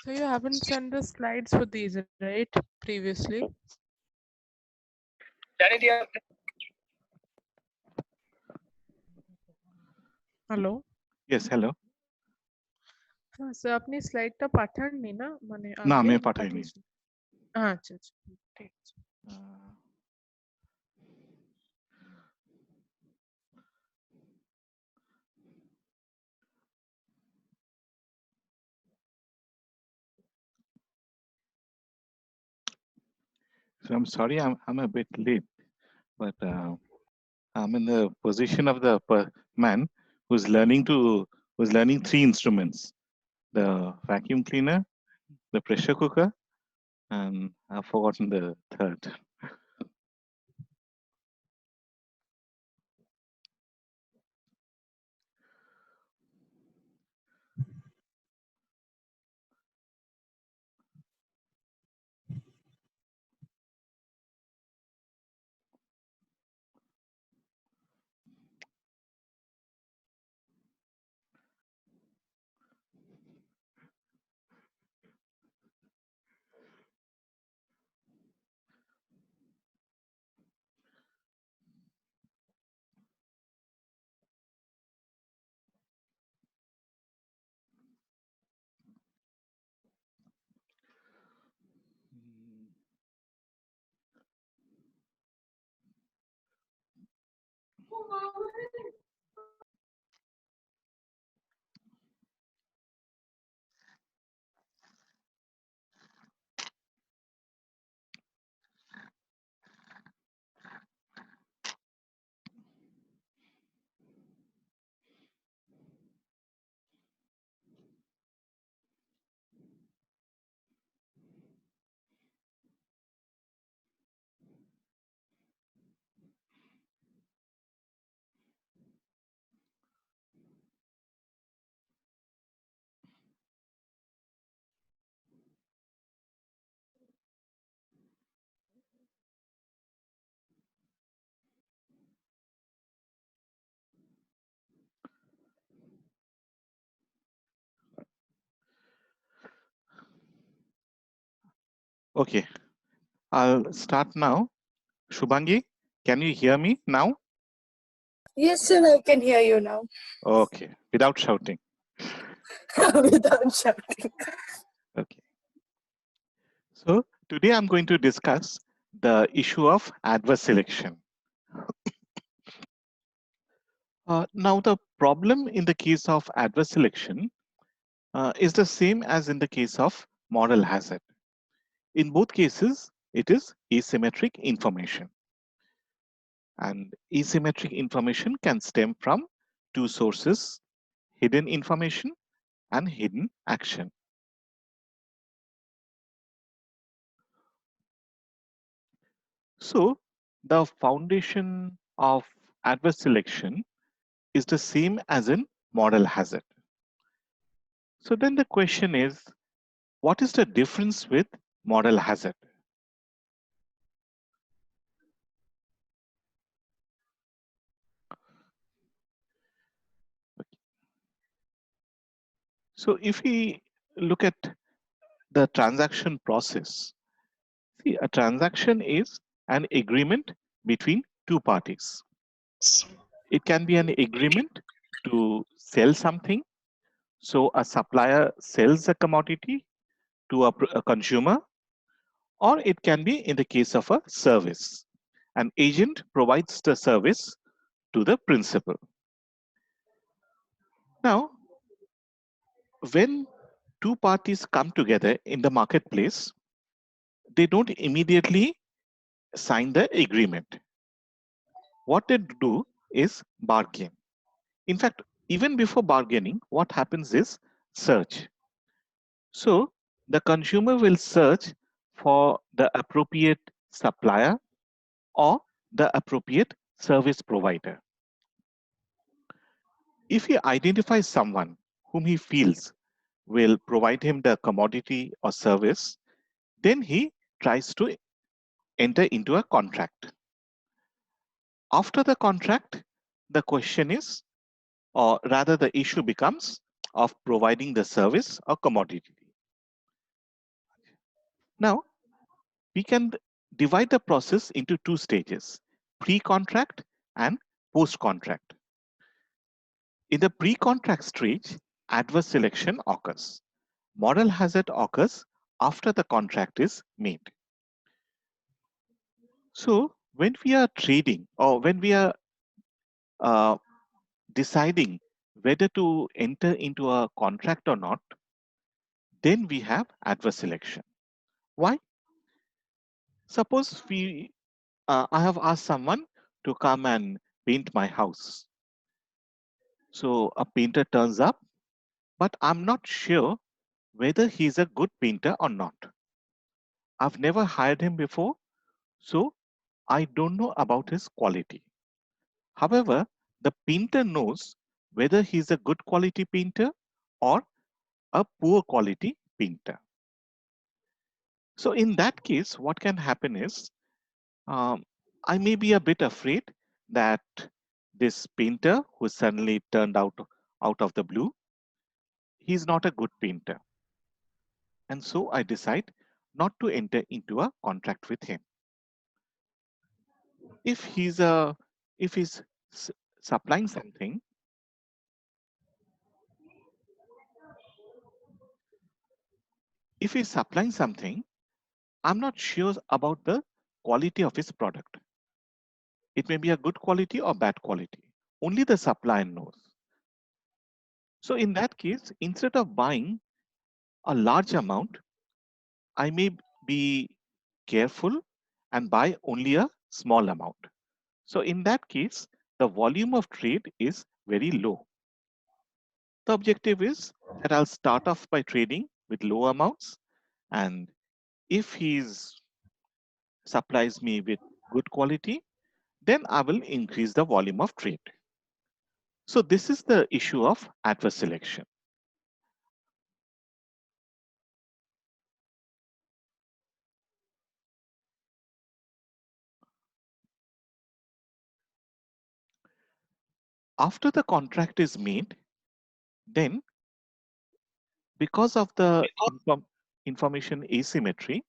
So you haven't sent the slides for these, right? Previously. Hello Yes, hello. हाँ sir अपनी स्लाइडটা পাঠাননি না মানে না আগে আমি পাঠাইনি। পাঠিয়েছি আচ্ছা আচ্ছা ঠিক আছে So I'm sorry, I'm a bit late, but I'm in the position of the man who's learning three instruments: the vacuum cleaner, the pressure cooker, and I've forgotten the third. Okay, I'll start now. Shubhangi, can you hear me now? Yes, sir, I can hear you now. Okay, without shouting. Without shouting. Okay. So today I'm going to discuss the issue of adverse selection. Now the problem in the case of adverse selection is the same as in the case of moral hazard. In both cases, it is asymmetric information. And asymmetric information can stem from two sources: hidden information and hidden action. So the foundation of adverse selection is the same as in moral hazard. So then the question is, what is the difference with moral hazard? So if we look at the transaction process, see, a transaction is an agreement between two parties. It can be an agreement to sell something. So a supplier sells a commodity to a consumer, or it can be in the case of a service. An agent provides the service to the principal. Now, when two parties come together in the marketplace, they don't immediately sign the agreement. What they do is bargain. In fact, even before bargaining, what happens is search. So the consumer will search for the appropriate supplier or the appropriate service provider. If he identifies someone whom he feels will provide him the commodity or service, then he tries to enter into a contract. After the contract, the question is, or rather the issue becomes of providing the service or commodity. Now, we can divide the process into two stages, pre-contract and post-contract. In the pre-contract stage, adverse selection occurs. Moral hazard occurs after the contract is made. So when we are trading or when we are deciding whether to enter into a contract or not, then we have adverse selection. Why? Suppose I have asked someone to come and paint my house. So a painter turns up, but I'm not sure whether he's a good painter or not. I've never hired him before, so I don't know about his quality. However, the painter knows whether he's a good quality painter or a poor quality painter. So in that case, what can happen is I may be a bit afraid that this painter who suddenly turned out of the blue, he's not a good painter. And so I decide not to enter into a contract with him. If he's supplying something, I'm not sure about the quality of his product. It may be a good quality or bad quality. Only the supplier knows. So in that case, instead of buying a large amount, I may be careful and buy only a small amount. So in that case, the volume of trade is very low. The objective is that I'll start off by trading with low amounts, and if he supplies me with good quality, then I will increase the volume of trade. So this is the issue of adverse selection. After the contract is made, then because of the information asymmetry,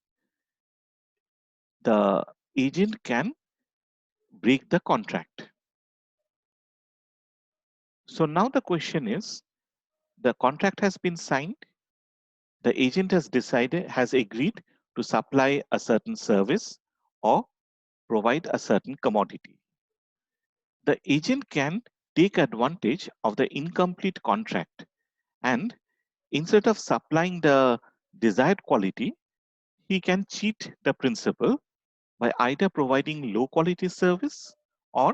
the agent can break the contract. So now the question is, the contract has been signed, the agent has agreed to supply a certain service or provide a certain commodity. The agent can take advantage of the incomplete contract, and instead of supplying the desired quality, he can cheat the principal by either providing low quality service or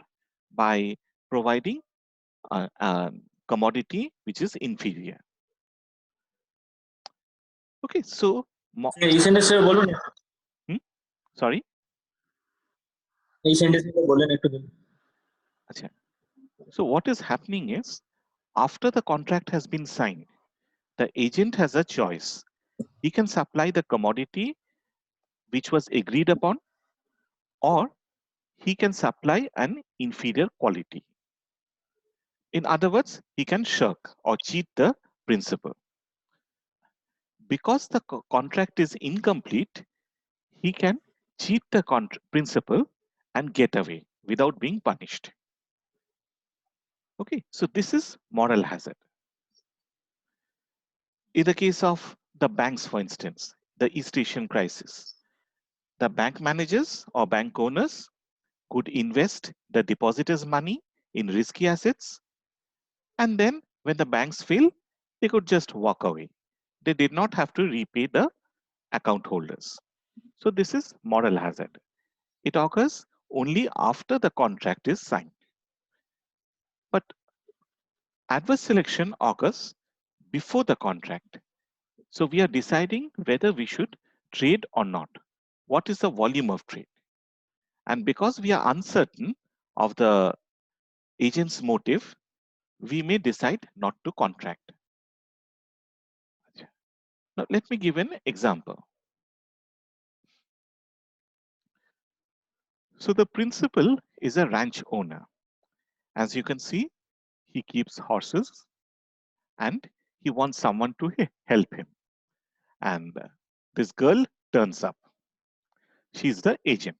by providing a commodity which is inferior. Okay, so এই সেন্টেন্সে বলুন sorry, এই সেন্টেন্সে বলেন একটু দিন আচ্ছা. So what is happening is, after the contract has been signed, the agent has a choice. He can supply the commodity which was agreed upon, or he can supply an inferior quality. In other words, he can shirk or cheat the principal. Because the contract is incomplete, he can cheat the principal and get away without being punished. Okay, so this is moral hazard. In the case of the banks, for instance, the East Asian crisis, the bank managers or bank owners could invest the depositors' money in risky assets, and then when the banks fail, they could just walk away. They did not have to repay the account holders. So this is moral hazard. It occurs only after the contract is signed. But adverse selection occurs before the contract. So we are deciding whether we should trade or not. What is the volume of trade? And because we are uncertain of the agent's motive, we may decide not to contract. Now, let me give an example. So the principal is a ranch owner. As you can see, he keeps horses and he wants someone to help him. And this girl turns up. She's the agent.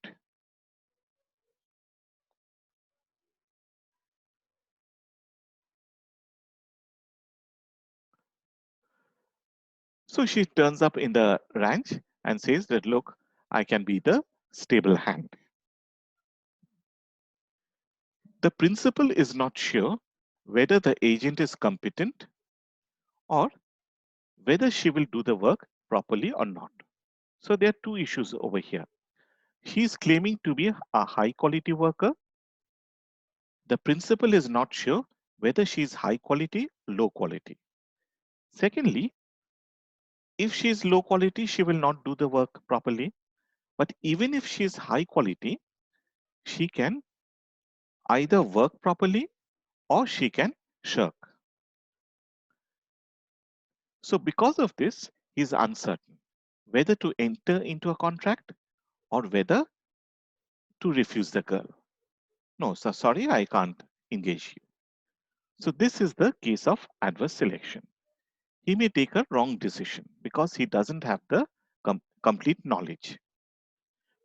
So she turns up in the ranch and says that, look, I can be the stable hand. The principal is not sure whether the agent is competent or whether she will do the work properly or not. So there are two issues over here. She's claiming to be a high quality worker. The principal is not sure whether she's high quality, low quality. Secondly, if she is low quality, she will not do the work properly. But even if she is high quality, she can either work properly or she can shirk. So because of this, he is uncertain whether to enter into a contract or whether to refuse the girl. No, so sorry, I can't engage you. So this is the case of adverse selection. He may take a wrong decision because he doesn't have the complete knowledge.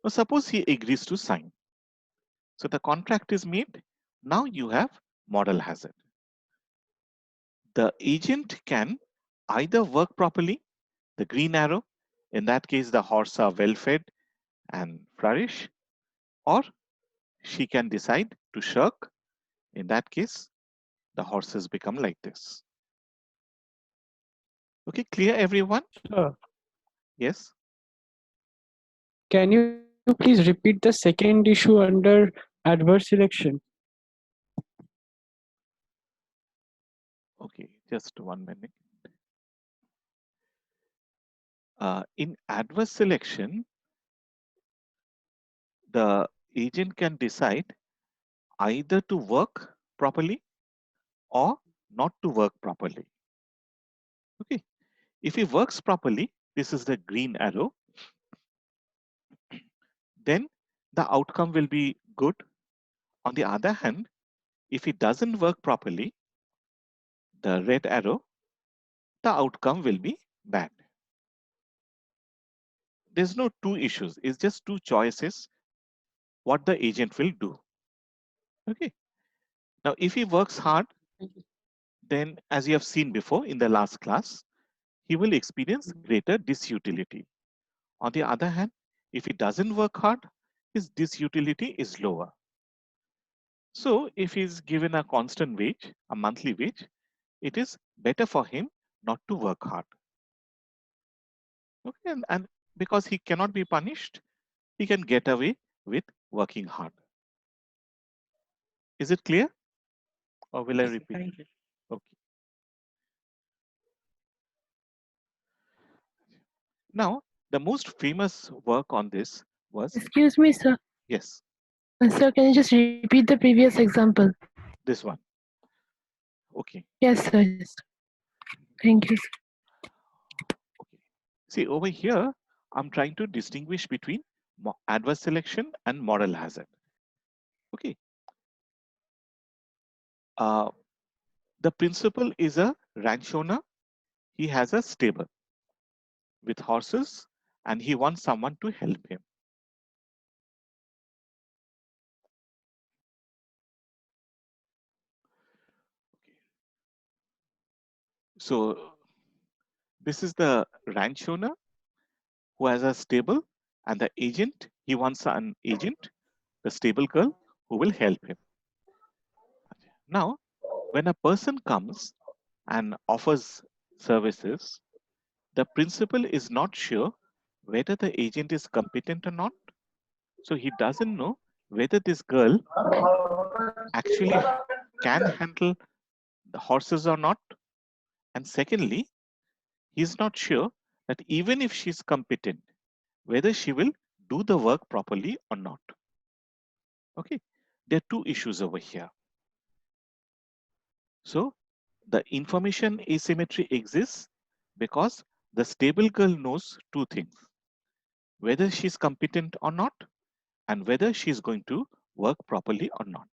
Now suppose he agrees to sign. So the contract is made. Now you have moral hazard. The agent can either work properly, the green arrow, in that case the horse are well fed and flourish, or she can decide to shirk. In that case, the horses become like this. Okay, clear everyone? Sir, Yes. can you please repeat the second issue under adverse selection? Okay, just 1 minute. In adverse selection, the agent can decide either to work properly or not to work properly. Okay, if he works properly, this is the green arrow, then the outcome will be good. On the other hand, if it doesn't work properly, the red arrow, the outcome will be bad. There's no two issues, it's just two choices what the agent will do. Okay. Now, if he works hard, then as you have seen before in the last class, he will experience greater disutility. On the other hand, if he doesn't work hard, his disutility is lower. So if he's given a constant wage, a monthly wage, it is better for him not to work hard. Okay, and because he cannot be punished, he can get away with working hard. Is it clear? Or will I repeat? Thank you. Okay. Now, the most famous work on this was, Excuse me, sir. yes, Sir, can you just repeat the previous example? this one. Okay. Yes, sir. Yes. Thank you. Okay. See, over here, I'm trying to distinguish between adverse selection and moral hazard. Okay. The principal is a ranch owner. He has a stable with horses and he wants someone to help him. Okay. So this is the ranch owner who has a stable, and the agent, he wants an agent, the stable girl, who will help him. Now, when a person comes and offers services, the principal is not sure whether the agent is competent or not. So he doesn't know whether this girl actually can handle the horses or not. And secondly, he's not sure that even if she's competent, whether she will do the work properly or not. Okay, there are two issues over here. So the information asymmetry exists because the stable girl knows two things: whether she's competent or not, and whether she's going to work properly or not.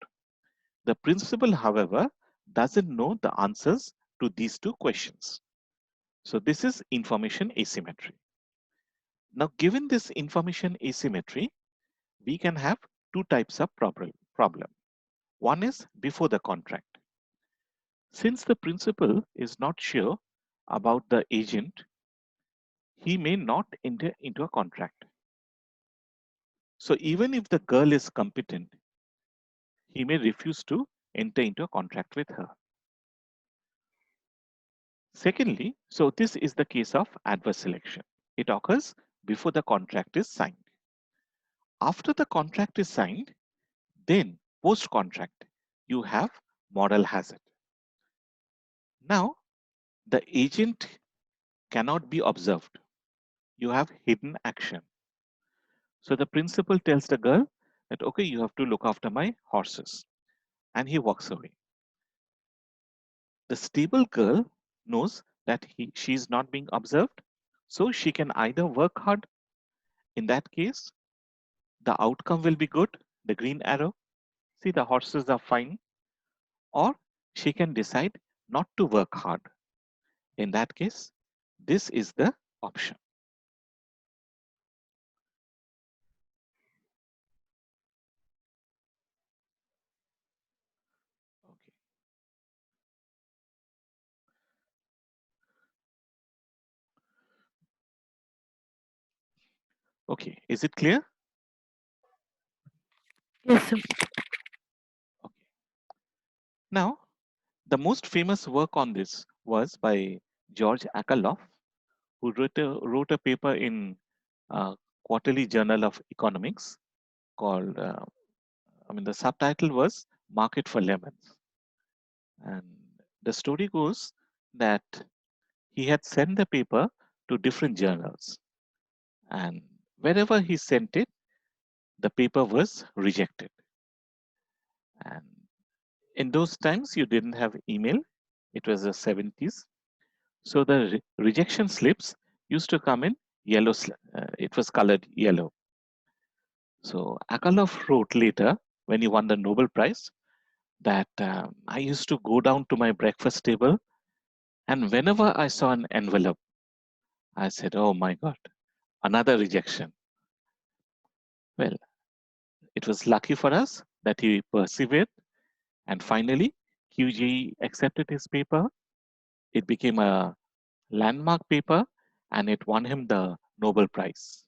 The principal, however, doesn't know the answers to these two questions. So this is information asymmetry. Now, given this information asymmetry, we can have two types of problem. One is before the contract. Since the principal is not sure about the agent, he may not enter into a contract. So even if the girl is competent, he may refuse to enter into a contract with her. Secondly, so this is the case of adverse selection. It occurs before the contract is signed. After the contract is signed, then post-contract, you have moral hazard. Now, the agent cannot be observed. You have hidden action. So the principal tells the girl that, okay, you have to look after my horses. And he walks away. The stable girl knows that she is not being observed. So she can either work hard. In that case, the outcome will be good, the green arrow. See, the horses are fine. Or she can decide not to work hard. In that case, this is the option. Okay. Okay, is it clear? Yes, sir. Okay. Now, the most famous work on this was by George Akerlof, who wrote a paper in Quarterly Journal of Economics called, the subtitle was Market for Lemons. And the story goes that he had sent the paper to different journals. And wherever he sent it, the paper was rejected. And in those times, you didn't have email. It was the 70s. So the rejection slips used to come in yellow. It was colored yellow. So Akerlof wrote later, when he won the Nobel Prize, that I used to go down to my breakfast table, and whenever I saw an envelope, I said, oh my God, another rejection. Well, it was lucky for us that he persevered, and finally QJE accepted his paper. It became a landmark paper, and it won him the Nobel Prize.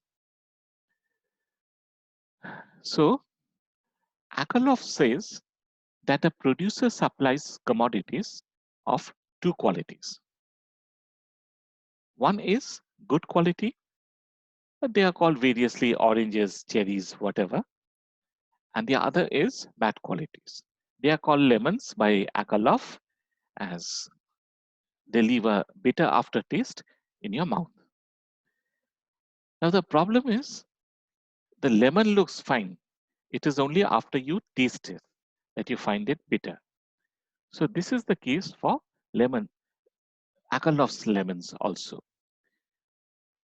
So Akerlof says that a producer supplies commodities of two qualities. One is good quality. They are called variously oranges, cherries, whatever. And the other is bad qualities. They are called lemons by Akerlof, as they leave a bitter aftertaste in your mouth. Now the problem is the lemon looks fine. It is only after you taste it that you find it bitter. So this is the case for Akerlof's lemons also.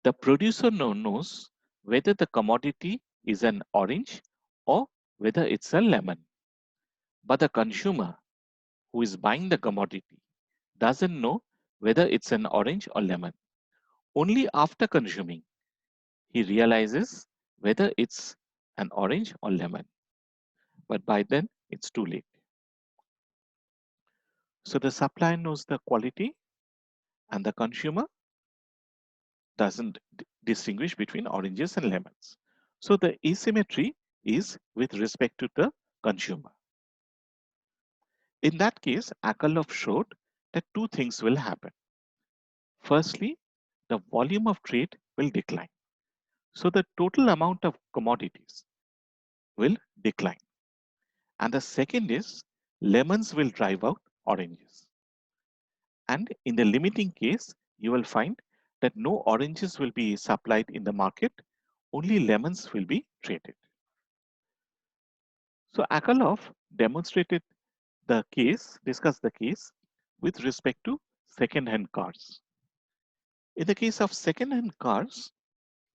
The producer knows whether the commodity is an orange or whether it's a lemon. But the consumer who is buying the commodity doesn't know whether it's an orange or lemon. Only after consuming, he realizes whether it's an orange or lemon. But by then, it's too late. So the supplier knows the quality and the consumer doesn't distinguish between oranges and lemons. So the asymmetry is with respect to the consumer. In that case, Akerlof showed that two things will happen. Firstly, the volume of trade will decline. So the total amount of commodities will decline. And the second is lemons will drive out oranges. And in the limiting case, you will find that no oranges will be supplied in the market, only lemons will be traded. So Akerlof demonstrated the case, discussed the case with respect to second-hand cars. In the case of second-hand cars,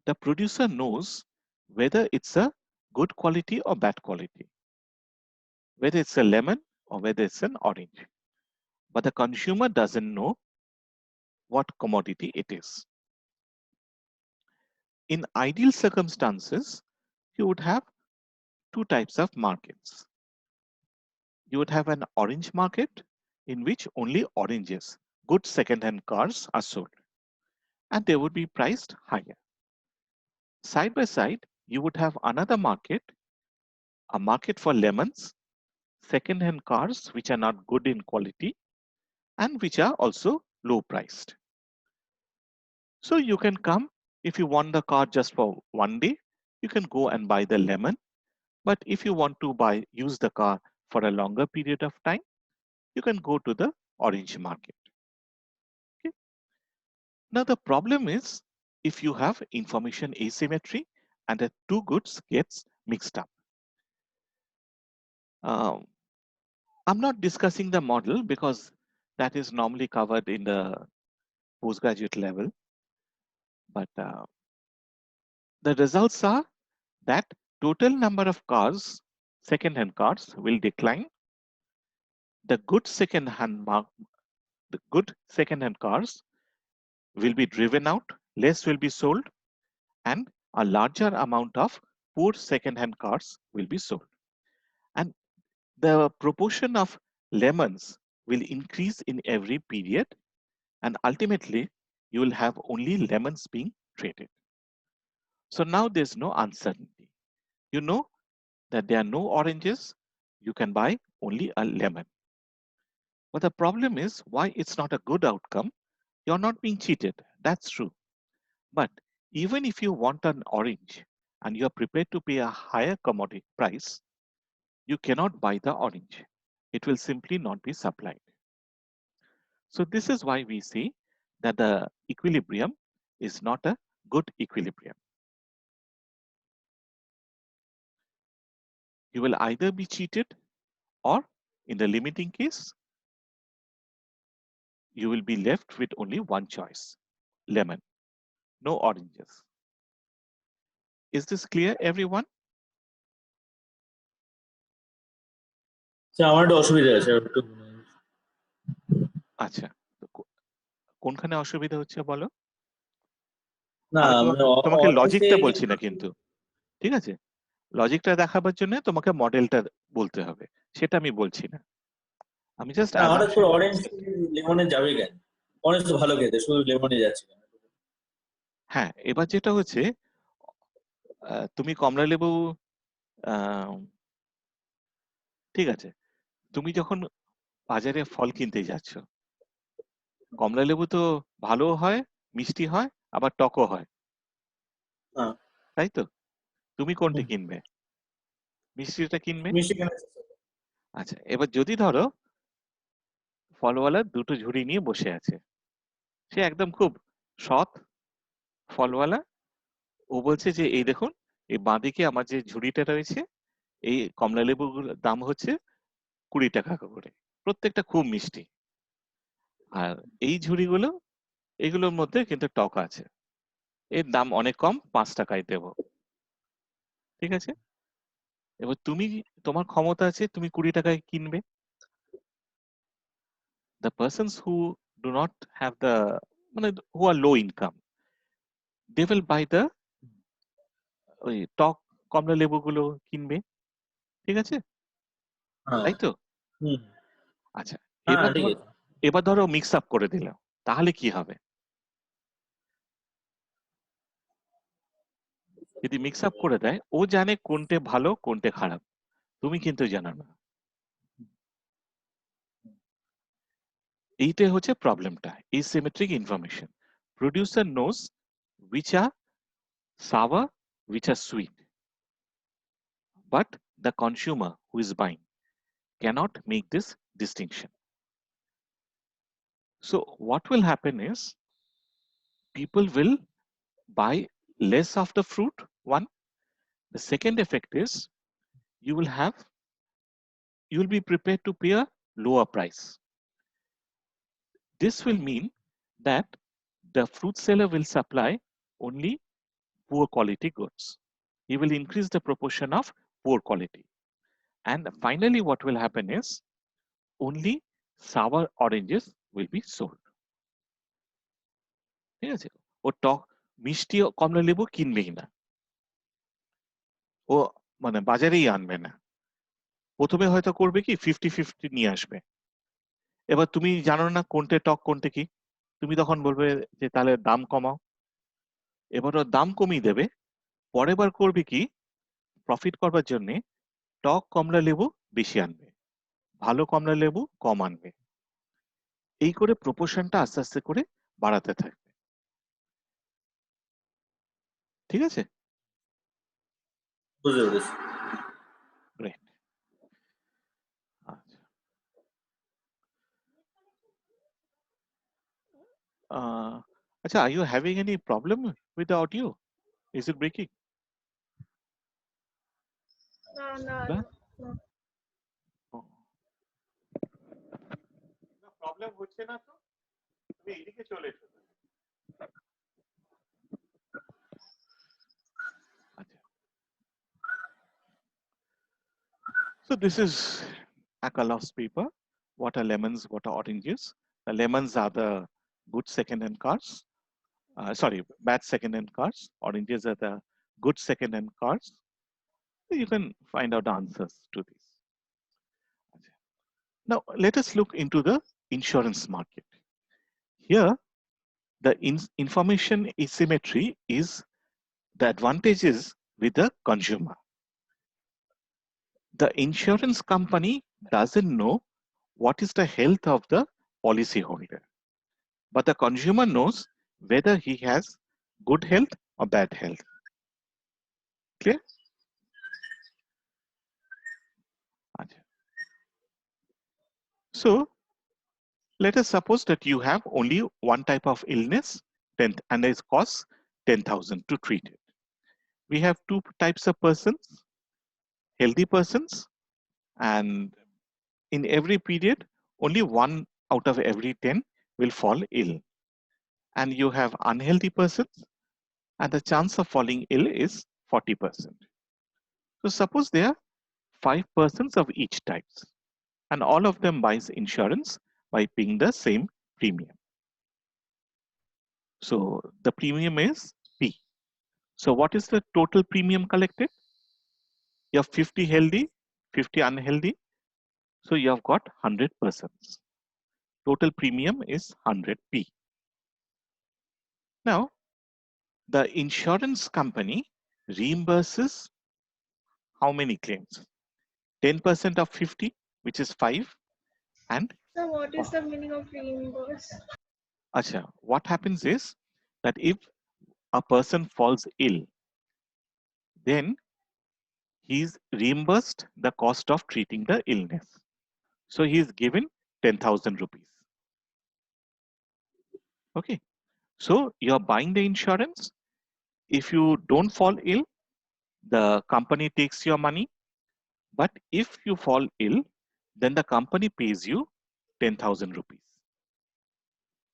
the producer knows whether it's a good quality or bad quality, whether it's a lemon or whether it's an orange. But the consumer doesn't know what commodity it is. In ideal circumstances, you would have two types of markets. You would have an orange market in which only oranges, good second-hand cars are sold, and they would be priced higher. Side by side, you would have another market, a market for lemons, second-hand cars which are not good in quality and which are also low priced. So you can come, if you want the car just for one day, you can go and buy the lemon. But if you want to use the car for a longer period of time, you can go to the orange market. Okay. Now the problem is if you have information asymmetry and the two goods gets mixed up. I'm not discussing the model because that is normally covered in the postgraduate level. But the results are that total number of cars, second-hand cars, will decline. The good second-hand cars will be driven out, less will be sold, and a larger amount of poor second-hand cars will be sold. And the proportion of lemons will increase in every period, and ultimately you will have only lemons being traded. So now there's no uncertainty. You know that there are no oranges, you can buy only a lemon. But the problem is why it's not a good outcome. You're not being cheated, that's true. But even if you want an orange and you're prepared to pay a higher commodity price, you cannot buy the orange. It will simply not be supplied. So this is why we say that the equilibrium is not a good equilibrium. You will either be cheated or in the limiting case, you will be left with only one choice, lemon, no oranges. Is this clear, everyone? আমার একটা অসুবিধা আছে একটু আচ্ছা, কোনখানে অসুবিধা হচ্ছে বলো? না আমি তোমাকে লজিকটা অনেকে বলছি না কিন্তু, ঠিক আছে? লজিকটা দেখাবার জন্য তোমাকে মডেলটা বলতে হবে, সেটা আমি বলছি না। আমি জাস্ট না হঠাৎ করে অ্যাজাম্পশন অরেঞ্জ লেমনে যাবে কেন? অরেঞ্জ তো ভালো খেতে, শুধু লেমনে যাচ্ছে কেন? হ্যাঁ, এবার যেটা হচ্ছে তুমি কমলা লেবু ঠিক আছে, তুমি যখন বাজারে ফল কিনতে যাচ্ছ, কমলা লেবু তো ভালো হয়, মিষ্টি হয়, আবার টকও হয়, তাই তো? তুমি কোনটা কিনবে? মিষ্টিটা কিনবে। মিষ্টি কেন? আচ্ছা, এবার যদি ধরো ফলওয়ালা দুটো ঝুড়ি নিয়ে বসে আছে, সে একদম খুব সৎ ফলওয়ালা, ও বলছে যে এই দেখুন এই বাঁদিকে আমার যে ঝুড়িটা রয়েছে এই কমলা লেবুগুলোর দাম হচ্ছে 20 টাকা করে, প্রত্যেকটা খুব মিষ্টি, আর এই ঝুড়িগুলো এগুলোর মধ্যে কিন্তু টক আছে, এর দাম অনেক কম, 5 টাকায় দেব, ঠিক আছে? এবার তুমি, তোমার ক্ষমতা আছে, তুমি 20 টাকায় কিনবে। The persons who do not have the who are low income, they will buy the ওই টক কমলা লেবুগুলো কিনবে, ঠিক আছে? তাই তো? আচ্ছা, এবার ধরো মিক্স আপ করে দিলাম, তাহলে কি হবে? যদি মিক্স আপ করে দেয়, ও জানে কোনটা ভালো কোনটা খারাপ, তুমি কিন্তু জানো না। এইটাই হচ্ছে প্রবলেমটা, asymmetric information. Producer knows which are sour, which are sweet, but the consumer who is buying cannot make this distinction. So what will happen is people will buy less of the fruit, one. The second effect is you will be prepared to pay a lower price. This will mean that the fruit seller will supply only poor quality goods. He will increase the proportion of poor quality. And finally, what will happen is only sour oranges will be sold. ঠিক আছে? ও মিষ্টি কমলা লেবু কিনবেই না, ও মানে বাজারেই আনবে না। প্রথমে হয়তো করবে কি 50-50 নিয়ে আসবে। এবার তুমি জানো না কোনটা টক কোনটা কি, তুমি তখন বলবে যে তাহলে দাম কমাও। এবার ও দাম কমিয়ে দেবে, পরের বার করবে কি প্রফিট করবার জন্য টক কমলা লেবু বেশি আনবে, ভালো কমলা লেবু কম আনবে। এই করে প্রপোর্শনটা আস্তে আস্তে করে বাড়াতে থাকবে। ঠিক আছে? বুঝতে পেরেছি। গ্রেট। আচ্ছা, আচ্ছা, are you having any problem with the audio? Is it breaking? No. Problem হচ্ছে না তো, তুমি এইদিকে চলে এসো। আচ্ছা, so this is Akalov's paper. What are lemons? What are oranges? The lemons are the good second-hand cars. Sorry, bad second-hand cars. Oranges are the good second-hand cars. You can find out the answers to this. Now, let us look into the insurance market. Here, the information asymmetry is the advantages with the consumer. The insurance company doesn't know what is the health of the policyholder, but the consumer knows whether he has good health or bad health. Clear? So, let us suppose that you have only one type of illness and it costs 10,000 to treat it. We have two types of persons, healthy persons, and in every period, only 1 out of every 10 will fall ill. And you have unhealthy persons, and the chance of falling ill is 40%. So suppose there are 5 persons of each types, and all of them buys insurance by paying the same premium. So the premium is P. So what is the total premium collected? You have 50 healthy, 50 unhealthy. So you have got 100 persons. Total premium is 100P. Now, the insurance company reimburses how many claims? 10% of 50, which is 5, and So what is the meaning of reimburse? Acha, what happens is that if a person falls ill, then he is reimbursed the cost of treating the illness. So he is given 10,000 rupees. Okay, so you are buying the insurance. If you don't fall ill, the company takes your money. But if you fall ill, then the company pays you 10,000 rupees.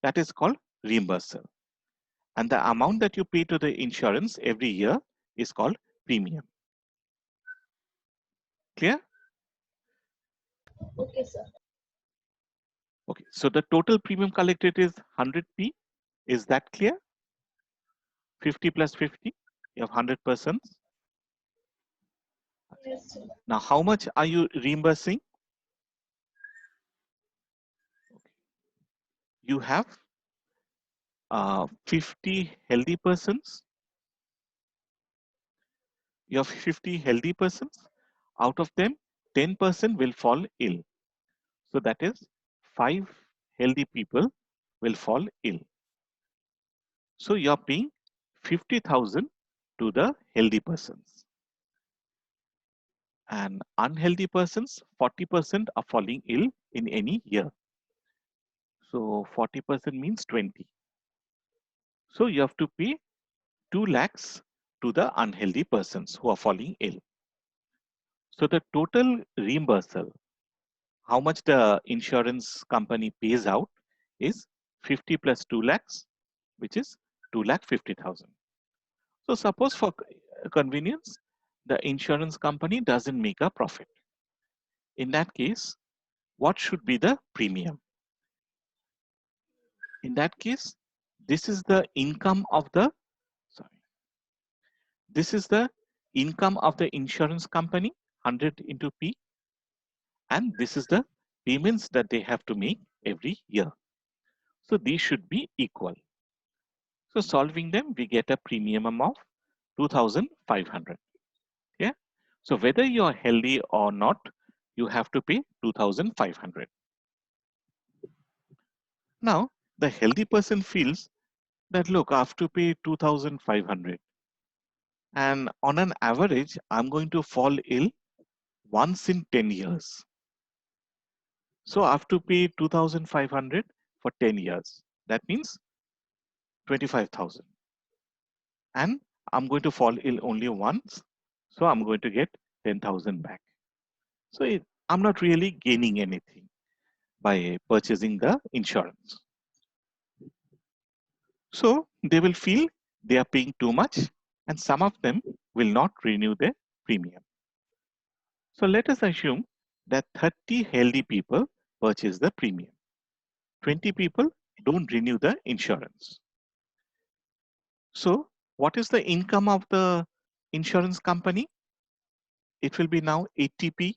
That is called reimbursal. And the amount that you pay to the insurance every year is called premium. Clear? Okay, sir. Okay, so the total premium collected is 100P. Is that clear? 50 plus 50, you have 100 persons. Yes, sir. Now, how much are you reimbursing? You have 50 healthy persons. You have 50 healthy persons. Out of them, 10% will fall ill. So that is 5 healthy people will fall ill. So you are paying 50,000 to the healthy persons. And unhealthy persons, 40% are falling ill in any year. So 40% means 20. So you have to pay 2 lakhs to the unhealthy persons who are falling ill. So the total reimbursal, how much the insurance company pays out is 50 plus 2 lakhs, which is 2,50,000. So suppose for convenience, the insurance company doesn't make a profit. In that case, what should be the premium? In that case, this is the income of the This is the income of the insurance company, 100 into P. And this is the payments that they have to make every year. So these should be equal. So solving them, we get a premium of 2,500. Yeah. So whether you are healthy or not, you have to pay 2,500. Now, the healthy person feels that, look, I have to pay 2,500. And on an average, I'm going to fall ill once in 10 years. So I have to pay 2,500 for 10 years. That means 25,000. And I'm going to fall ill only once. So I'm going to get 10,000 back. So I'm not really gaining anything by purchasing the insurance. So they will feel they are paying too much, and some of them will not renew their premium. So let us assume that 30 healthy people purchase the premium. 20 people don't renew the insurance. So what is the income of the insurance company? It will be now 80p,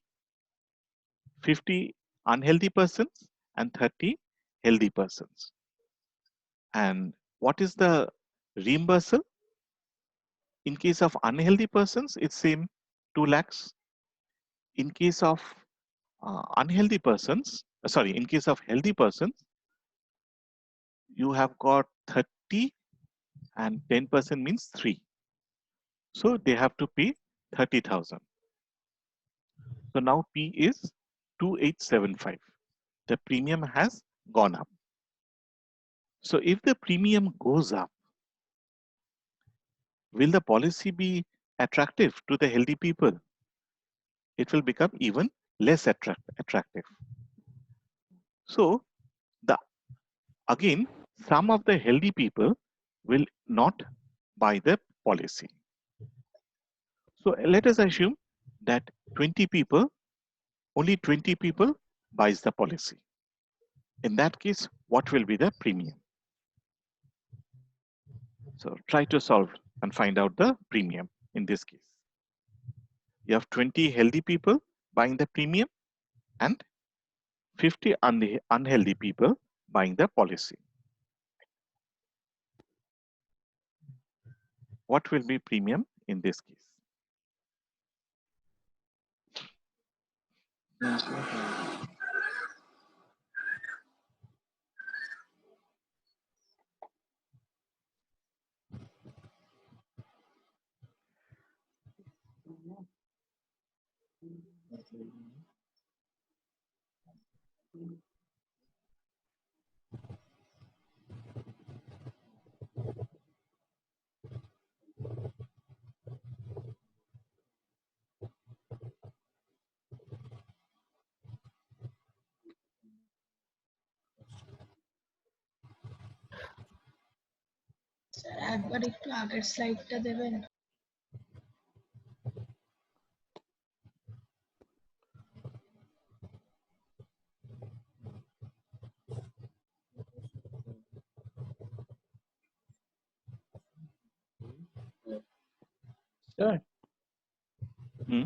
50 unhealthy persons and 30 healthy persons. And what is the reimbursal? In case of unhealthy persons, it's same 2 lakhs. In case of unhealthy persons, in case of healthy persons, you have got 30 and 10% means 3. So they have to pay 30,000. So now P is 2875. The premium has gone up. So if the premium goes up, will the policy be attractive to the healthy people? It will become even less attractive. So again, some of the healthy people will not buy the policy. So let us assume that 20 people, only 20 people buys the policy. In that case, what will be the premium? So try to solve and find out the premium in this case. You have 20 healthy people buying the premium and 50 unhealthy people buying the policy. What will be premium in this case? Sir একবার একটু আগের স্লাইডটা দেবেন। Sir. Hmm?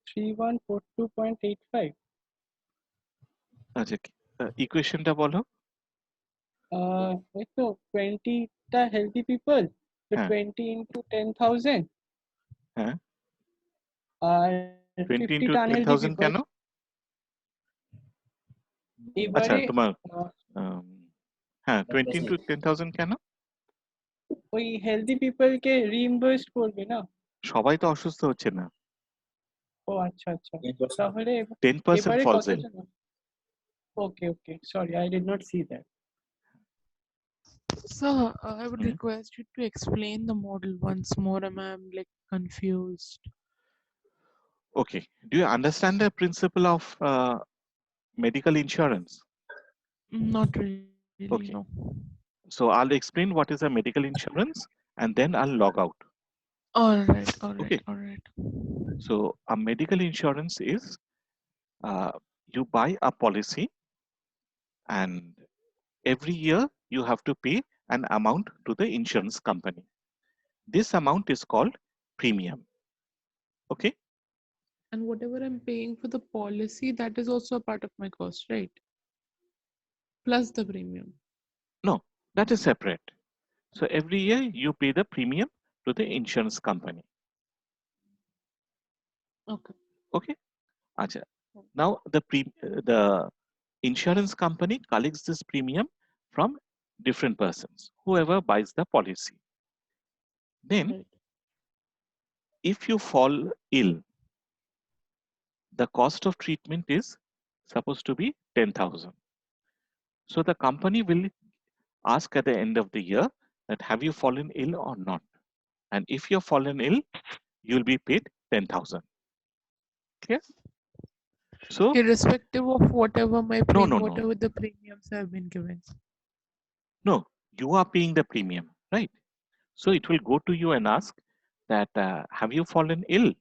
3142.85. আচ্ছা, ইকুয়েশনটা বলো। এই তো 20টা healthy people, তো হ্যাঁ। 20 into 10,000 হ্যাঁ। আর 20 into 50টা আনহেলদি 10,000 পিপল। কেন? আচ্ছা, এবারে তোমার হ্যাঁ 20 into 10,000 কেন? ওই হেলদি পিপলকে রিইম্বার্স করবে না? সবাই তো অসুস্থ হচ্ছে না। ও আচ্ছা আচ্ছা, তাহলে 10% এবারে falls in. কতজন? Okay, sorry, I did not see that. So I would request you to explain the model once more. I'm like confused. Okay. Do you understand the principle of medical insurance? Not really. Okay. No. So I'll explain what is a medical insurance and then I'll log out. All right. Okay. All right. So a medical insurance is you buy a policy and every year you have to pay an amount to the insurance company. This amount is called premium. Okay. And whatever I'm paying for the policy, that is also a part of my cost, right? Plus the premium. No, that is separate. So every year you pay the premium to the insurance company. Okay. Okay. Acha. Now the insurance company collects this premium from different persons, whoever buys the policy. Then, Right. if you fall ill, the cost of treatment is supposed to be 10,000. So the company will ask at the end of the year that have you fallen ill or not? And if you've fallen ill, you'll be paid 10,000. Clear? So Irrespective of whatever my no, whatever the premiums have been given. no, you are paying the premium, right? So it will go to you and ask that have you fallen ill?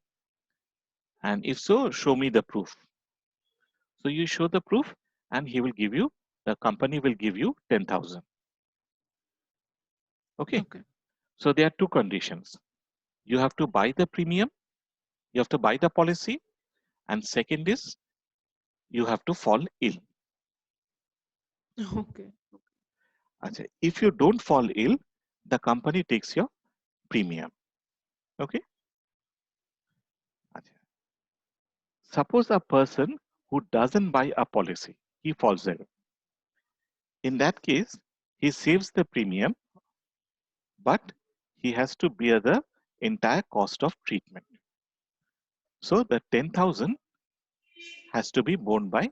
And if so, show me the proof. So you show the proof and he will give you, the company will give you 10,000. Okay. Okay. So there are two conditions. You have to buy the premium, you have to buy the policy, and second is you have to fall ill. Okay. Achha, if you don't fall ill, the company takes your premium. Okay. Achha. Suppose a person who doesn't buy a policy, he falls ill. In that case, he saves the premium, but he has to bear the entire cost of treatment. So the 10,000 has to be borne by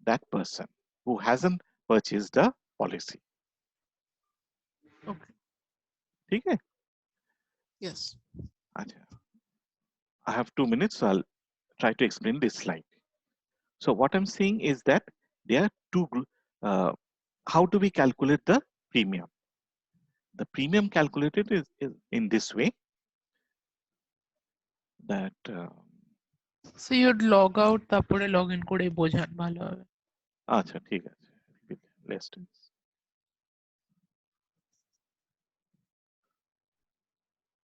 that person who hasn't purchased the policy. Okay. Okay. Yes. I have 2 minutes, so I'll try to explain this slide. So what I'm saying is that there are two how do we calculate the premium? The premium calculated is in this way that So you'd log out, তারপরে log in করে বোঝান ভালো হবে। আচ্ছা ঠিক আছে, let's do this.